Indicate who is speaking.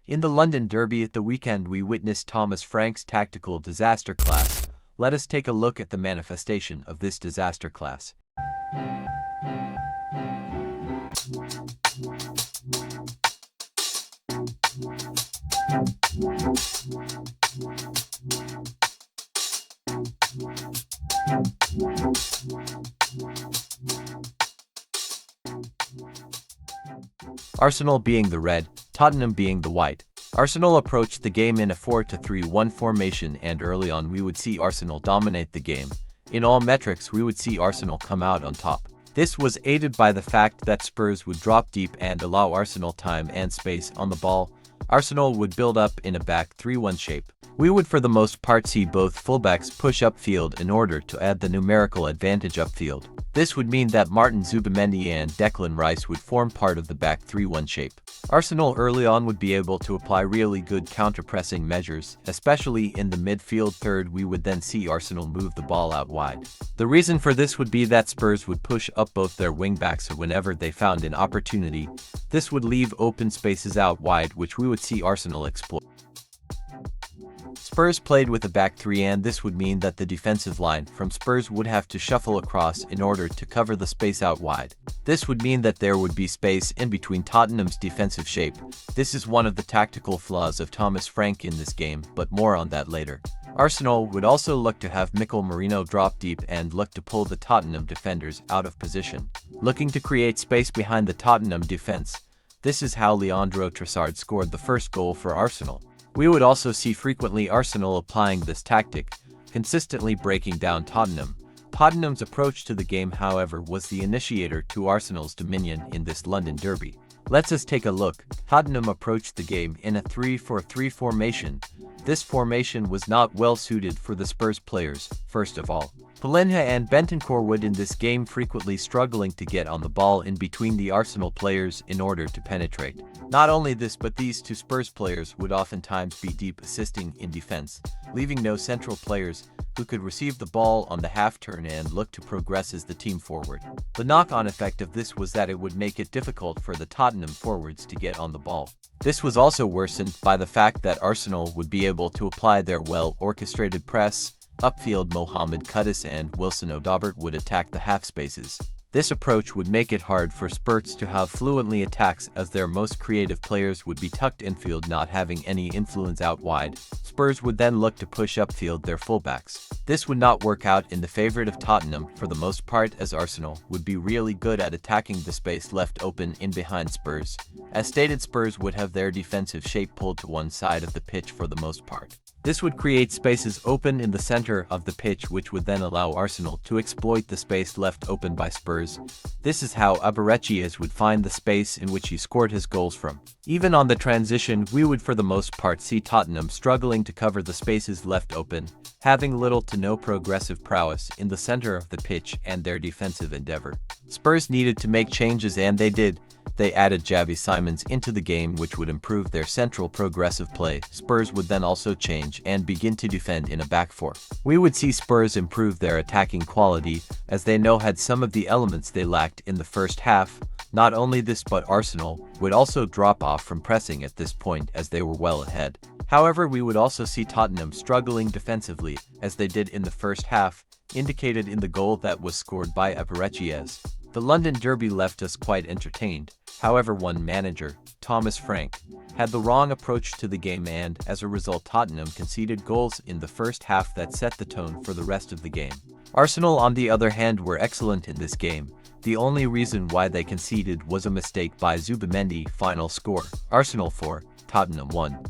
Speaker 1: In the London Derby at the weekend, we witnessed Thomas Frank's tactical disaster class. Let us take a look at the manifestation of this disaster class. Arsenal being the red, Tottenham being the white. Arsenal approached the game in a 4-3-1 formation, and early on we would see Arsenal dominate the game. In all metrics we would see Arsenal come out on top. This was aided by the fact that Spurs would drop deep and allow Arsenal time and space on the ball. Arsenal would build up in a back 3-1 shape. We would for the most part see both fullbacks push upfield in order to add the numerical advantage upfield. This would mean that Martin Zubimendi and Declan Rice would form part of the back 3-1 shape. Arsenal early on would be able to apply really good counter-pressing measures, especially in the midfield third. We would then see Arsenal move the ball out wide. The reason for this would be that Spurs would push up both their wing-backs whenever they found an opportunity. This would leave open spaces out wide, which we would see Arsenal exploit. Spurs played with a back three, and this would mean that the defensive line from Spurs would have to shuffle across in order to cover the space out wide. This would mean that there would be space in between Tottenham's defensive shape. This is one of the tactical flaws of Thomas Frank in this game, but more on that later. Arsenal would also look to have Mikel Merino drop deep and look to pull the Tottenham defenders out of position, looking to create space behind the Tottenham defense. This is how Leandro Trossard scored the first goal for Arsenal. We would also see frequently Arsenal applying this tactic, consistently breaking down Tottenham. Tottenham's approach to the game, however, was the initiator to Arsenal's dominion in this London derby. Let's us take a look. Tottenham approached the game in a 3-4-3 formation. This formation was not well suited for the Spurs players. First of all, Palhinha and Bentancur would in this game frequently struggling to get on the ball in between the Arsenal players in order to penetrate. Not only this, but these two Spurs players would oftentimes be deep assisting in defense, leaving no central players who could receive the ball on the half turn and look to progress as the team forward. The knock-on effect of this was that it would make it difficult for the Tottenham forwards to get on the ball. This was also worsened by the fact that Arsenal would be able to apply their well-orchestrated press. Upfield, Mohamed Kudus and Wilson Odobert would attack the half spaces. This approach would make it hard for Spurs to have fluently attacks, as their most creative players would be tucked infield, not having any influence out wide. Spurs would then look to push upfield their fullbacks. This would not work out in the favor of Tottenham for the most part, as Arsenal would be really good at attacking the space left open in behind Spurs. As stated, Spurs would have their defensive shape pulled to one side of the pitch for the most part. This would create spaces open in the center of the pitch, which would then allow Arsenal to exploit the space left open by Spurs. This is how Abarechias would find the space in which he scored his goals from. Even on the transition, we would for the most part see Tottenham struggling to cover the spaces left open, having little to no progressive prowess in the center of the pitch and their defensive endeavor. Spurs needed to make changes, and they did. They added Xavi Simons into the game, which would improve their central progressive play. Spurs would then also change and begin to defend in a back four. We would see Spurs improve their attacking quality, as they had some of the elements they lacked in the first half. Not only this, but Arsenal would also drop off from pressing at this point, as they were well ahead. However, we would also see Tottenham struggling defensively, as they did in the first half, indicated in the goal that was scored by Abarechias. The London derby left us quite entertained. However, one manager, Thomas Frank, had the wrong approach to the game, and as a result Tottenham conceded goals in the first half that set the tone for the rest of the game. Arsenal, on the other hand, were excellent in this game. The only reason why they conceded was a mistake by Zubimendi. Final score: Arsenal 4, Tottenham 1.